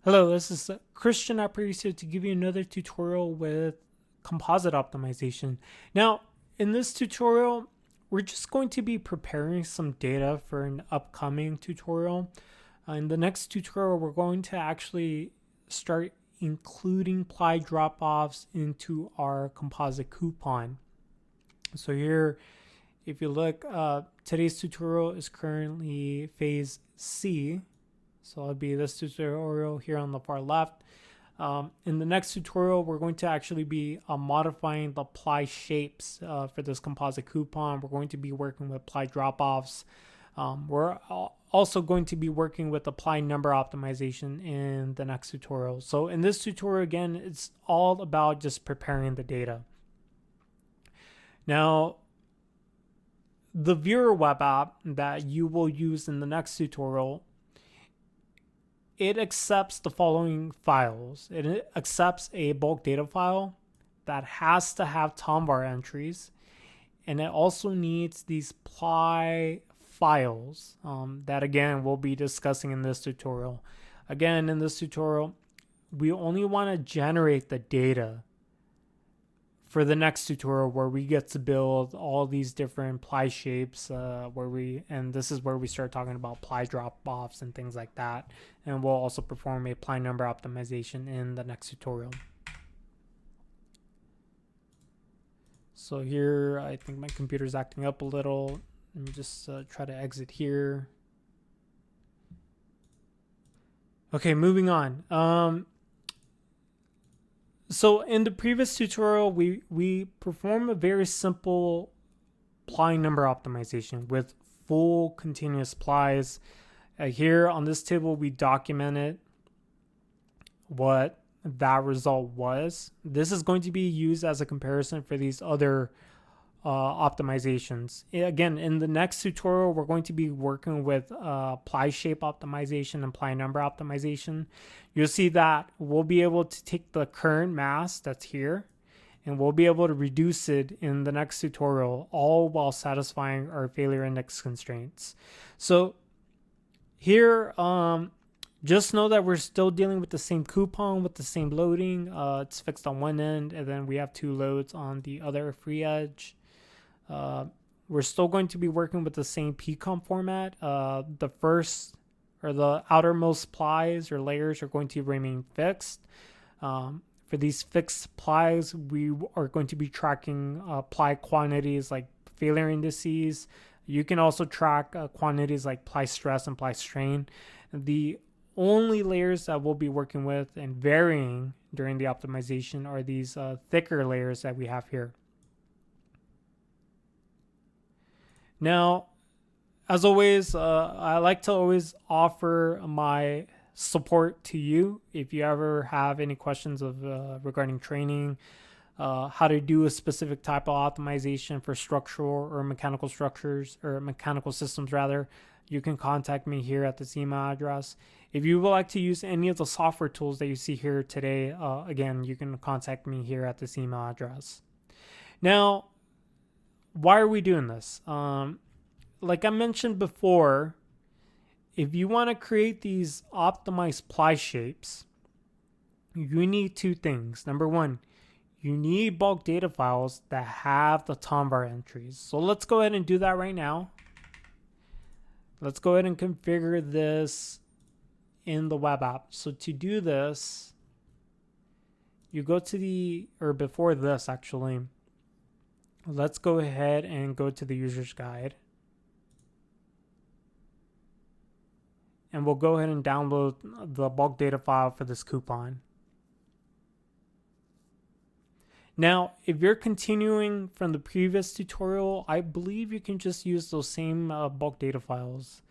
Hello, this is Christian Aparicio to give you another tutorial with composite optimization. Now, in this tutorial, we're just going to be preparing some data for an upcoming tutorial. In the next tutorial, we're going to actually start including ply drop-offs into our composite coupon. So here, if you look, today's tutorial is currently phase C. So it'll be this tutorial here on the far left. In the next tutorial, we're going to actually be modifying the ply shapes for this composite coupon. We're going to be working with ply drop-offs. We're also going to be working with the ply number optimization in the next tutorial. So in this tutorial, again, it's all about just preparing the data. Now, the viewer web app that you will use in the next tutorial, it accepts the following files. It accepts a bulk data file that has to have tomvar entries, and it also needs these ply files that, again, we'll be discussing in this tutorial. Again, in this tutorial, we only want to generate the data for the next tutorial where we get to build all these different ply shapes and this is where we start talking about ply drop-offs and things like that. And we'll also perform a ply number optimization in the next tutorial. So here, I think my computer's acting up a little. Let me just try to exit here. Okay, moving on. So in the previous tutorial, we performed a very simple ply number optimization with full continuous plies. Here on this table, we documented what that result was. This is going to be used as a comparison for these other optimizations. Again, in the next tutorial, we're going to be working with ply shape optimization and ply number optimization. You'll see that we'll be able to take the current mass that's here and we'll be able to reduce it in the next tutorial, all while satisfying our failure index constraints. So here, just know that we're still dealing with the same coupon with the same loading. It's fixed on one end, and then we have two loads on the other free edge. We're still going to be working with the same pcom format. The first or the outermost plies or layers are going to remain fixed. For these fixed plies, we are going to be tracking ply quantities like failure indices. You can also track quantities like ply stress and ply strain. The only layers that we'll be working with and varying during the optimization are these thicker layers that we have here. Now, as always, I like to always offer my support to you if you ever have any questions of regarding training, how to do a specific type of optimization for structural or mechanical structures or mechanical systems rather. You can contact me here at this email address. If you would like to use any of the software tools that you see here today, again, you can contact me here at this email address. Now, why are we doing this? Like I mentioned before, if you want to create these optimized ply shapes, you need two things. Number one, you need bulk data files that have the tomvar entries. So let's go ahead and do that right now. Let's go ahead and configure this in the web app. So to do this, you go to before this actually, let's go ahead and go to the user's guide. And we'll go ahead and download the bulk data file for this coupon. Now, if you're continuing from the previous tutorial, I believe you can just use those same bulk data files.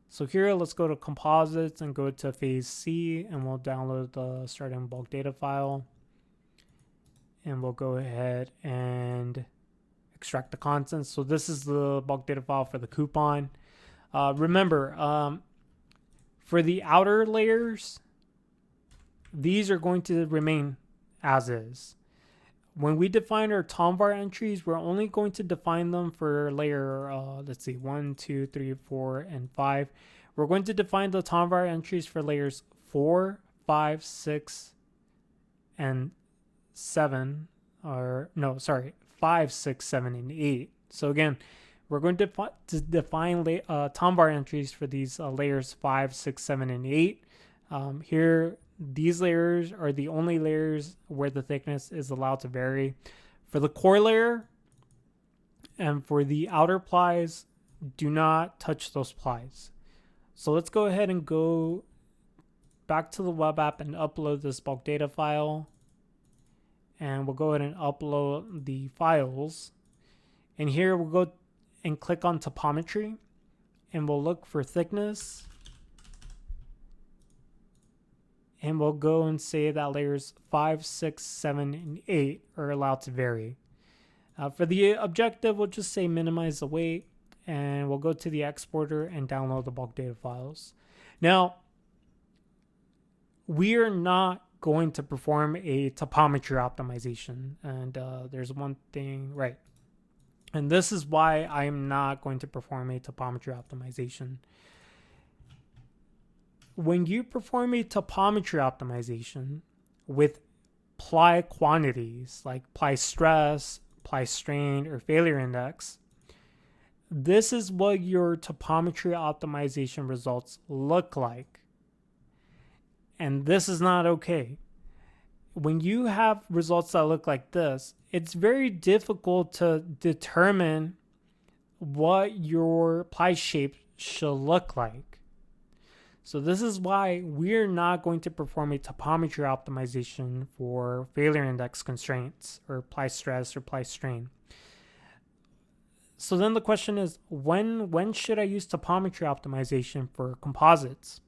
So here, let's go to Composites and go to phase C, and we'll download the starting bulk data file. And we'll go ahead and extract the contents. So this is the bulk data file for the coupon. Remember, for the outer layers, these are going to remain as is. When we define our tomvar entries, we're only going to define them for layer, let's see, 1, 2, 3, 4, and 5. We're going to define the tomvar entries for layers 4, 5, 6, and 7, or no, sorry, 5, 6, 7, and 8. So again, we're going to define tomvar entries for these layers 5, 6, 7, and 8. Here, these layers are the only layers where the thickness is allowed to vary. For the core layer and for the outer plies, do not touch those plies. So let's go ahead and go back to the web app and upload this bulk data file. And we'll go ahead and upload the files. And here we'll go and click on topometry, and we'll look for thickness. And we'll go and say that layers 5, 6, 7, and 8 are allowed to vary. For the objective, we'll just say minimize the weight, and we'll go to the exporter and download the bulk data files. Now, we are not going to perform a topometry optimization, and there's one thing, right? And this is why I am not going to perform a topometry optimization. When you perform a topometry optimization with ply quantities like ply stress, ply strain, or failure index, this is what your topometry optimization results look like. And this is not okay. When you have results that look like this, it's very difficult to determine what your ply shape should look like. So this is why we're not going to perform a topometry optimization for failure index constraints or ply stress or ply strain. So then the question is, when should I use topometry optimization for composites?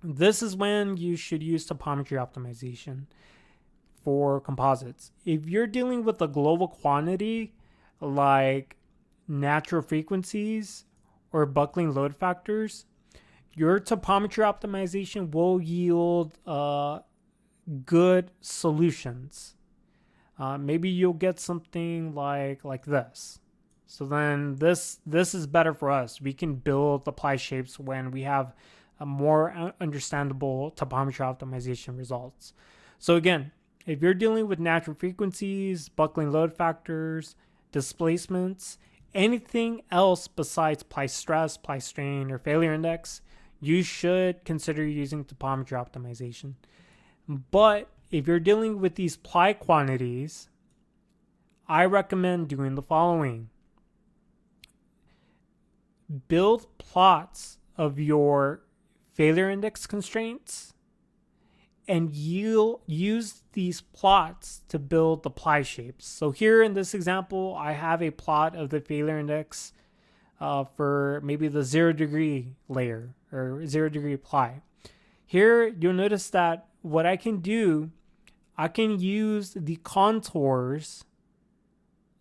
This is when you should use topometry optimization for composites. If you're dealing with a global quantity like natural frequencies or buckling load factors, your topometry optimization will yield good solutions. Maybe you'll get something like this. So then this is better for us. We can build the ply shapes when we have a more understandable topometry optimization results. So again, if you're dealing with natural frequencies, buckling load factors, displacements, anything else besides ply stress, ply strain, or failure index, you should consider using topometry optimization. But if you're dealing with these ply quantities, I recommend doing the following. Build plots of your failure index constraints, and you'll use these plots to build the ply shapes. So here in this example, I have a plot of the failure index for maybe the 0 degree layer or 0 degree ply. Here, you'll notice that what I can do, I can use the contours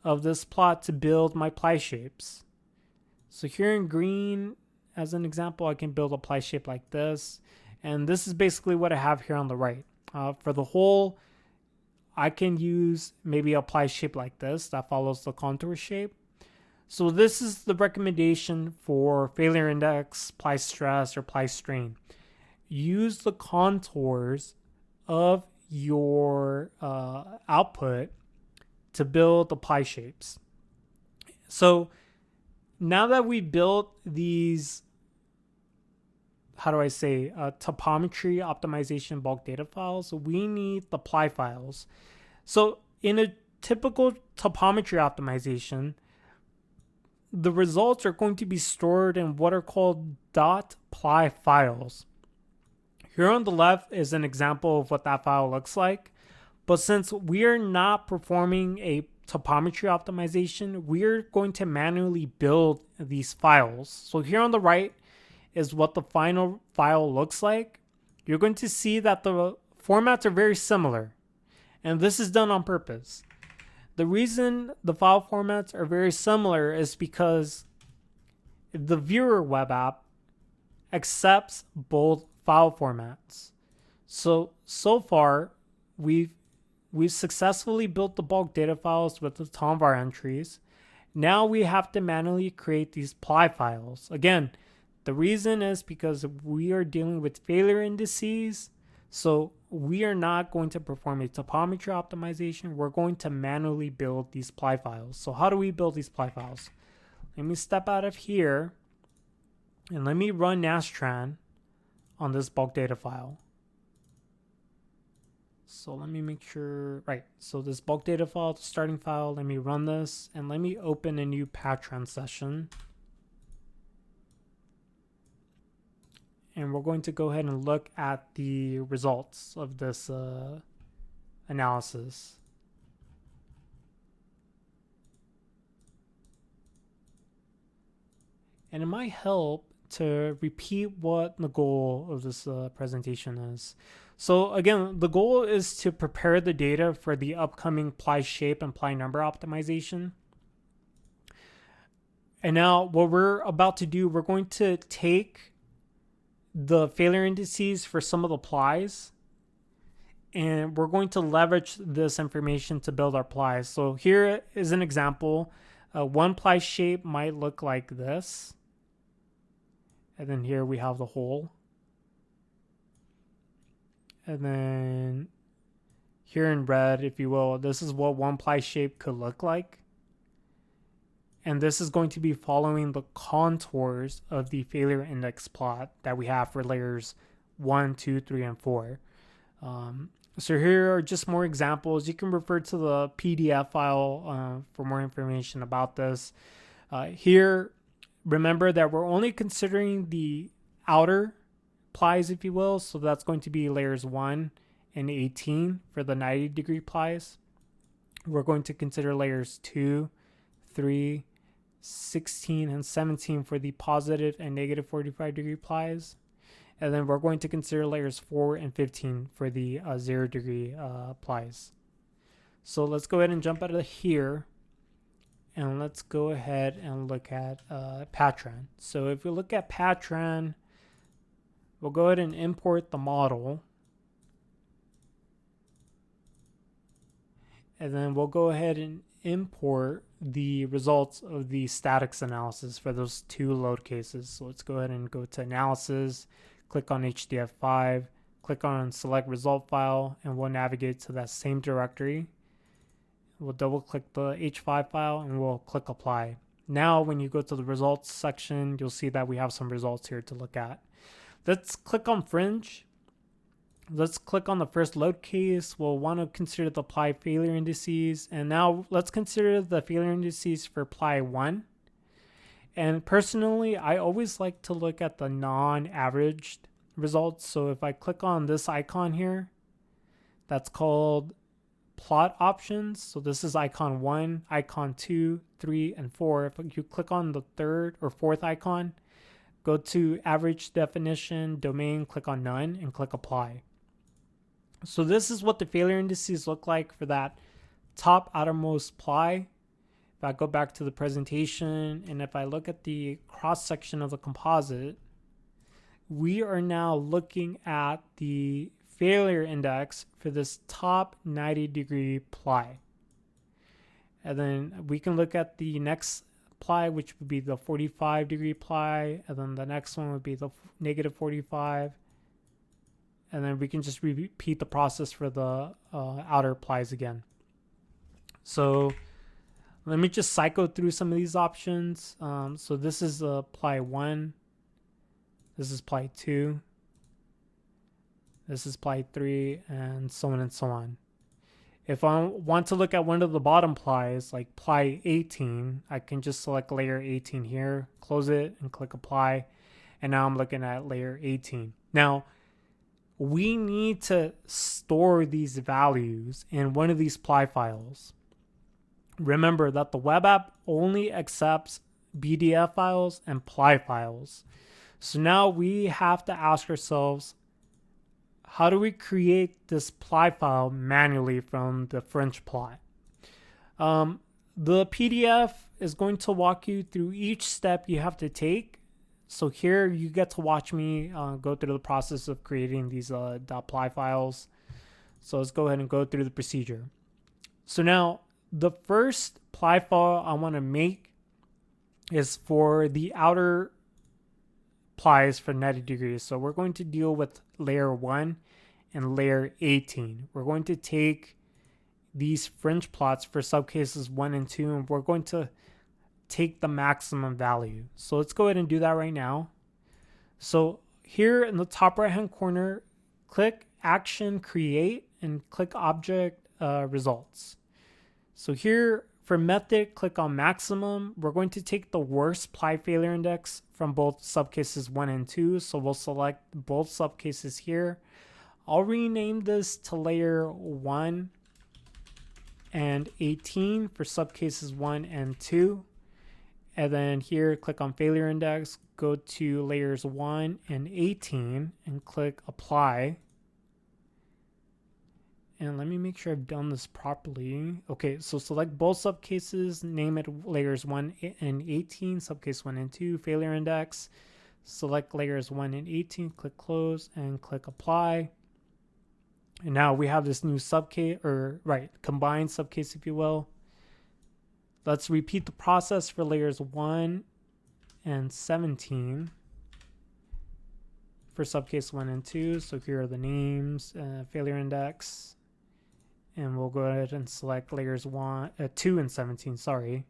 of this plot to build my ply shapes. So here in green, as an example, I can build a ply shape like this. And this is basically what I have here on the right. For the whole, I can use maybe a ply shape like this that follows the contour shape. So this is the recommendation for failure index, ply stress, or ply strain. Use the contours of your output to build the ply shapes. So now that we built these, topometry optimization bulk data files, we need the ply files. So in a typical topometry optimization, the results are going to be stored in what are called .ply files. Here on the left is an example of what that file looks like. But since we are not performing a topometry optimization, we're going to manually build these files. So here on the right is what the final file looks like. You're going to see that the formats are very similar. And this is done on purpose. The reason the file formats are very similar is because the viewer web app accepts both file formats. So far, we've successfully built the bulk data files with the tomvar entries. Now we have to manually create these ply files. Again, the reason is because we are dealing with failure indices. So we are not going to perform a topology optimization. We're going to manually build these ply files. So how do we build these ply files? Let me step out of here and let me run Nastran on this bulk data file. So let me make sure, right. So this bulk data file, the starting file, let me run this and let me open a new Patran session. And we're going to go ahead and look at the results of this analysis. And it might help to repeat what the goal of this presentation is. So again, the goal is to prepare the data for the upcoming ply shape and ply number optimization. And now what we're about to do, we're going to take the failure indices for some of the plies, and we're going to leverage this information to build our plies. So here is an example. One ply shape might look like this. And then here we have the hole. And then here in red, if you will, this is what one ply shape could look like. And this is going to be following the contours of the failure index plot that we have for layers 1, 2, 3, and 4. So here are just more examples. You can refer to the PDF file for more information about this. Here, remember that we're only considering the outer plies, if you will. So that's going to be layers 1 and 18 for the 90-degree plies. We're going to consider layers 2, 3, 16, and 17 for the positive and negative 45-degree plies. And then we're going to consider layers 4 and 15 for the 0-degree plies. So let's go ahead and jump out of here. And let's go ahead and look at Patran. So if we look at Patran, we'll go ahead and import the model. And then we'll go ahead and import the results of the statics analysis for those two load cases. So let's go ahead and go to analysis, click on HDF5, click on select result file, and we'll navigate to that same directory. We'll double click the H5 file and we'll click apply. Now when you go to the results section, you'll see that we have some results here to look at. Let's click on fringe. Let's click on the first load case. We'll want to consider the ply failure indices. And now let's consider the failure indices for ply 1. And personally, I always like to look at the non-averaged results. So if I click on this icon here, that's called plot options. So this is icon 1, icon 2, 3, and 4. If you click on the third or fourth icon, go to average definition, domain, click on none, and click apply. So this is what the failure indices look like for that top outermost ply. If I go back to the presentation and if I look at the cross section of the composite, we are now looking at the failure index for this top 90-degree ply. And then we can look at the next ply, which would be the 45-degree ply, and then the next one would be the negative 45. And then we can just repeat the process for the outer plies again. So let me just cycle through some of these options. So this is ply 1. This is ply 2. This is ply 3, and so on and so on. If I want to look at one of the bottom plies, like ply 18, I can just select layer 18 here, close it, and click apply. And now I'm looking at layer 18. Now, we need to store these values in one of these ply files. Remember that the web app only accepts BDF files and ply files. So now we have to ask ourselves, how do we create this ply file manually from the French plot? The PDF is going to walk you through each step you have to take. So here you get to watch me go through the process of creating these .ply files. So let's go ahead and go through the procedure. So now the first ply file I want to make is for the outer plies for 90 degrees. So we're going to deal with layer 1 and layer 18. We're going to take these fringe plots for subcases 1 and 2, and we're going to take the maximum value. So let's go ahead and do that right now. So here in the top right hand corner, click Action Create and click Object Results. So here for method, click on maximum. We're going to take the worst ply failure index from both subcases 1 and 2. So we'll select both subcases here. I'll rename this to layer 1 and 18 for subcases 1 and 2. And then here, click on failure index, go to layers 1 and 18 and click apply. And let me make sure I've done this properly. Okay, so select both subcases, name it layers 1 and 18, subcase 1 and 2, failure index. Select layers 1 and 18, click close and click apply. And now we have this new subcase, or combined subcase, if you will. Let's repeat the process for layers 1 and 17 for subcase 1 and 2. So here are the names, failure index. And we'll go ahead and select layers 2 and 17, sorry. And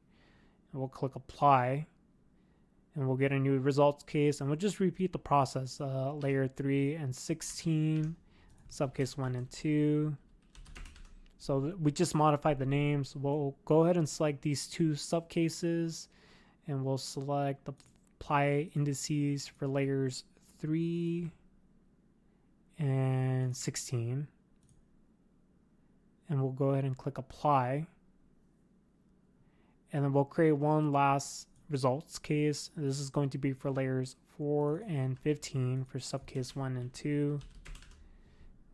we'll click apply. And we'll get a new results case. And we'll just repeat the process. Layer 3 and 16, subcase 1 and 2. So we just modified the names. We'll go ahead and select these two subcases. And we'll select the ply indices for layers 3 and 16. And we'll go ahead and click apply. And then we'll create one last results case. This is going to be for layers 4 and 15 for subcase 1 and 2.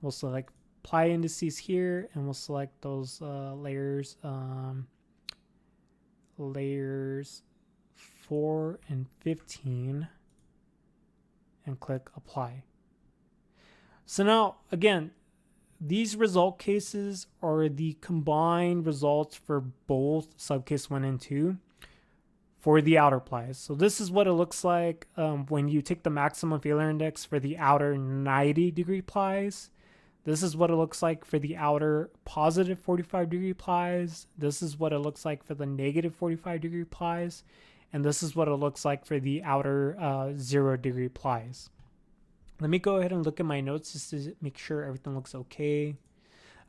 We'll select ply indices here, and we'll select those layers 4 and 15 and click apply. So now, again, these result cases are the combined results for both subcase 1 and 2 for the outer plies. So this is what it looks like when you take the maximum failure index for the outer 90-degree plies. This is what it looks like for the outer positive 45-degree plies. This is what it looks like for the negative 45-degree plies. And this is what it looks like for the outer 0-degree plies. Let me go ahead and look at my notes just to make sure everything looks okay.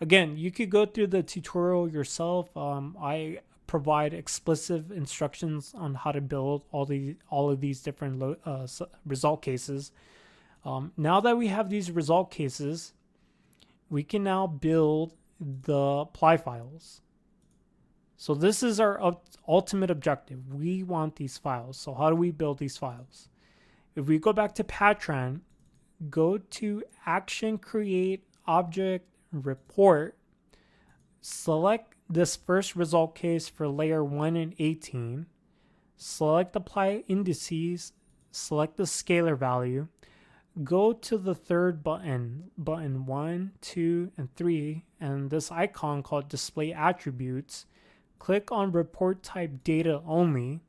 Again, you could go through the tutorial yourself. I provide explicit instructions on how to build all of these different result cases. Now that we have these result cases, we can now build the ply files. So this is our ultimate objective. We want these files. So how do we build these files? If we go back to Patran, go to Action, Create, Object, Report. Select this first result case for layer 1 and 18. Select the ply indices. Select the scalar value. Go to the third button 1, 2, and 3, and this icon called Display Attributes. Click on Report Type Data Only.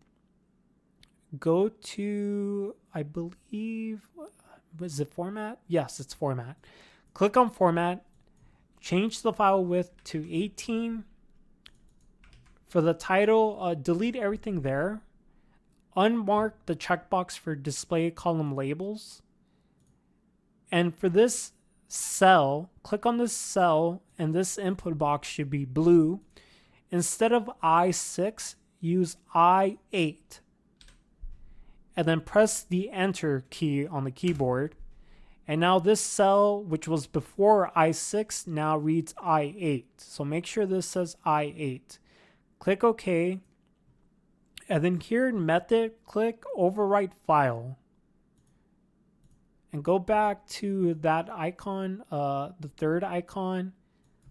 Go to, I believe, was it Format? Yes, it's Format. Click on Format. Change the file width to 18. For the title, delete everything there. Unmark the checkbox for Display Column Labels. And for this cell, click on this cell, and this input box should be blue. Instead of I6, use I8. And then press the Enter key on the keyboard. And now this cell, which was before I6, now reads I8. So make sure this says I8. Click OK. And then here in Method, click Overwrite File. And go back to that icon, the third icon.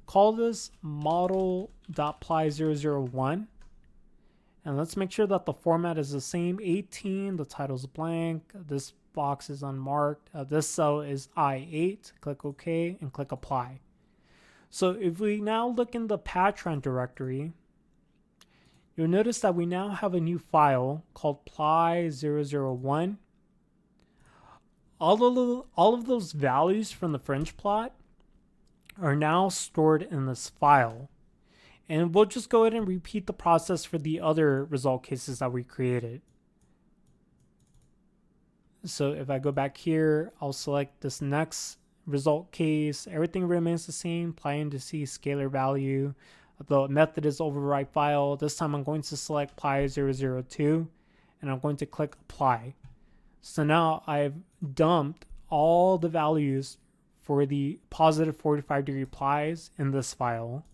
Call this model.ply001. And let's make sure that the format is the same. 18, the title's blank. This box is unmarked. This cell is I8. Click OK and click Apply. So if we now look in the Patran directory, you'll notice that we now have a new file called ply001. All of those values from the fringe plot are now stored in this file. And we'll just go ahead and repeat the process for the other result cases that we created. So if I go back here, I'll select this next result case. Everything remains the same. Apply indices, scalar value. The method is override file. This time I'm going to select plies 002 and I'm going to click apply. So now I've dumped all the values for the positive 45 degree plies in this file.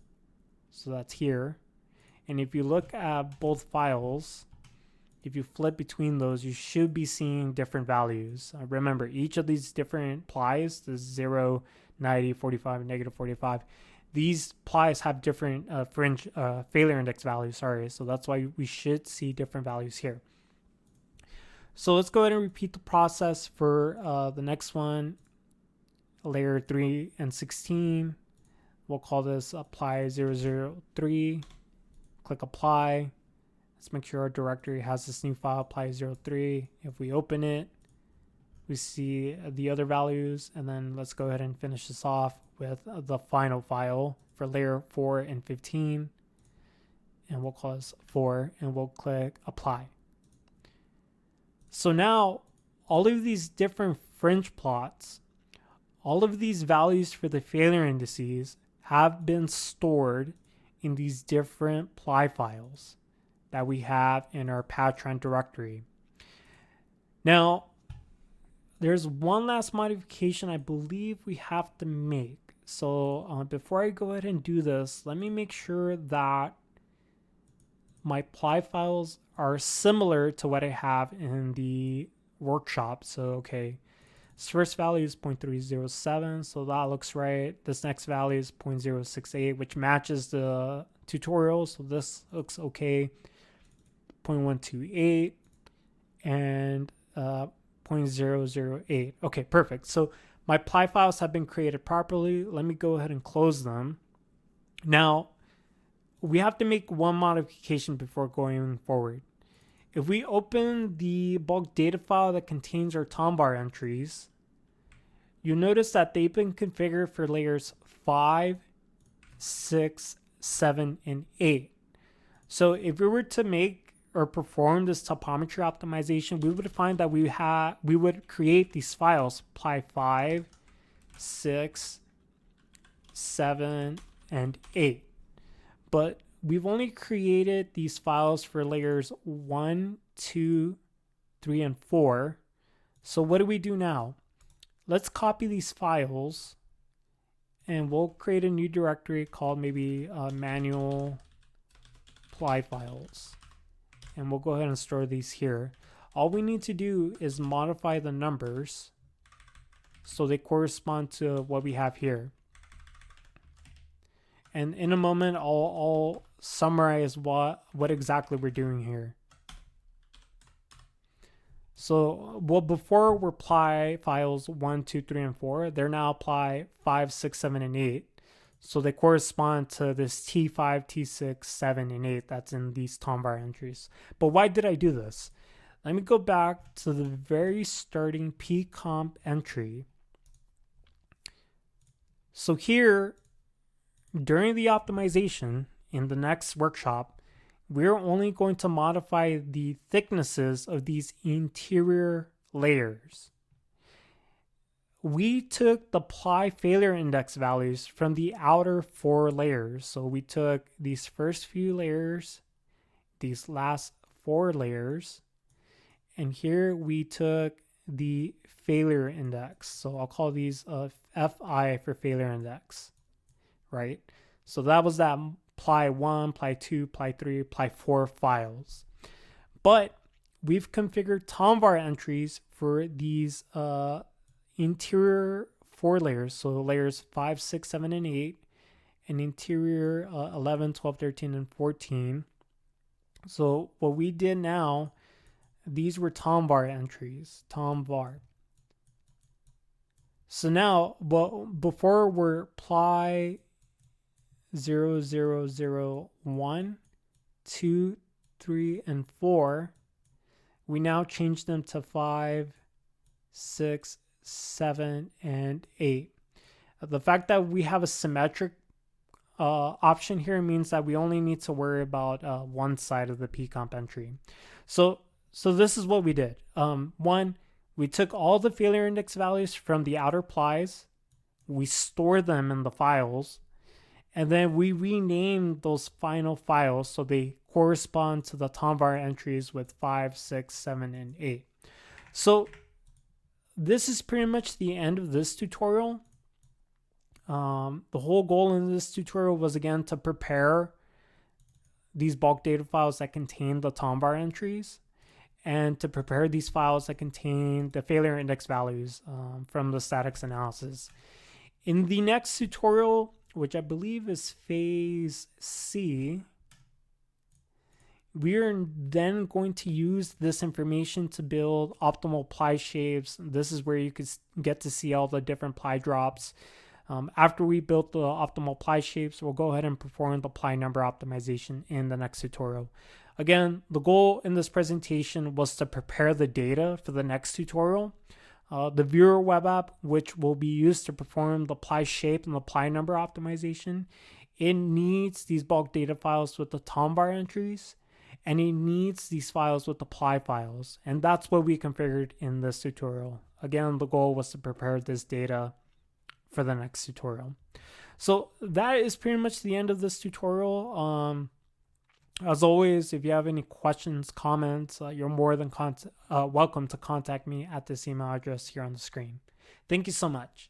So that's here. And if you look at both files, if you flip between those, you should be seeing different values. Remember, each of these different plies, the 0, 90, 45, negative 45, these plies have different fringe failure index values. So that's why we should see different values here. So let's go ahead and repeat the process for the next one, layer 3 and 16. We'll call this apply 003. Click apply. Let's make sure our directory has this new file, apply 03. If we open it, we see the other values. And then let's go ahead and finish this off with the final file for layer 4 and 15. And we'll call this 4 and we'll click apply. So now all of these different fringe plots, all of these values for the failure indices have been stored in these different ply files that we have in our Patron directory. Now, there's one last modification I believe we have to make. So before I go ahead and do this, let me make sure that my ply files are similar to what I have in the workshop. So, okay, this first value is 0.307, so that looks right. This next value is 0.068, which matches the tutorial, so this looks okay. 0.128 and 0.008. Okay, perfect. So my ply files have been created properly. Let me go ahead and close them. Now, we have to make one modification before going forward. If we open the bulk data file that contains our tombar entries, you'll notice that they've been configured for layers 5, 6, 7, and 8. So if we were to make or perform this topometry optimization, we would find that we would create these files, ply 5, 6, 7, and 8. But we've only created these files for layers 1, 2, 3, and 4. So what do we do now? Let's copy these files and we'll create a new directory called maybe manual ply files. And we'll go ahead and store these here. All we need to do is modify the numbers so they correspond to what we have here. And in a moment, I'll summarize what exactly we're doing here. So, well, before were ply files 1, 2, 3, and 4. They're now ply 5, 6, 7, and 8. So they correspond to this T5, T6, 7, and 8 that's in these tombar entries. But why did I do this? Let me go back to the very starting pcomp entry. So here, during the optimization in the next workshop, we're only going to modify the thicknesses of these interior layers. We took the ply failure index values from the outer 4 layers. So we took these first few layers, these last 4 layers, and here we took the failure index. So I'll call these FI for failure index, right? So that was that ply 1, ply 2, ply 3, ply 4 files. But we've configured tombar entries for these interior 4 layers. So layers 5, 6, 7, and 8, and interior 11, 12, 13, and 14. So what we did now, these were tombar entries, tombar. So now, well, before we're ply 0001, 2, 3, and 4, we now change them to 5, 6, 7, and 8. The fact that we have a symmetric option here means that we only need to worry about one side of the pcomp entry. So this is what we did. One, we took all the failure index values from the outer plies, we stored them in the files, and then we renamed those final files so they correspond to the tomvar entries with 5, 6, 7, and 8. So this is pretty much the end of this tutorial. The whole goal in this tutorial was, again, to prepare these bulk data files that contain the tomvar entries, and to prepare these files that contain the failure index values from the statics analysis. In the next tutorial, which I believe is phase C, we are then going to use this information to build optimal ply shapes. This is where you could get to see all the different ply drops. After we built the optimal ply shapes, we'll go ahead and perform the ply number optimization in the next tutorial. Again, the goal in this presentation was to prepare the data for the next tutorial. The viewer web app, which will be used to perform the ply shape and the ply number optimization, it needs these bulk data files with the tomvar entries, and it needs these files with the ply files. And that's what we configured in this tutorial. Again, the goal was to prepare this data for the next tutorial. So that is pretty much the end of this tutorial. As always, if you have any questions, comments, you're more than welcome to contact me at this email address here on the screen. Thank you so much.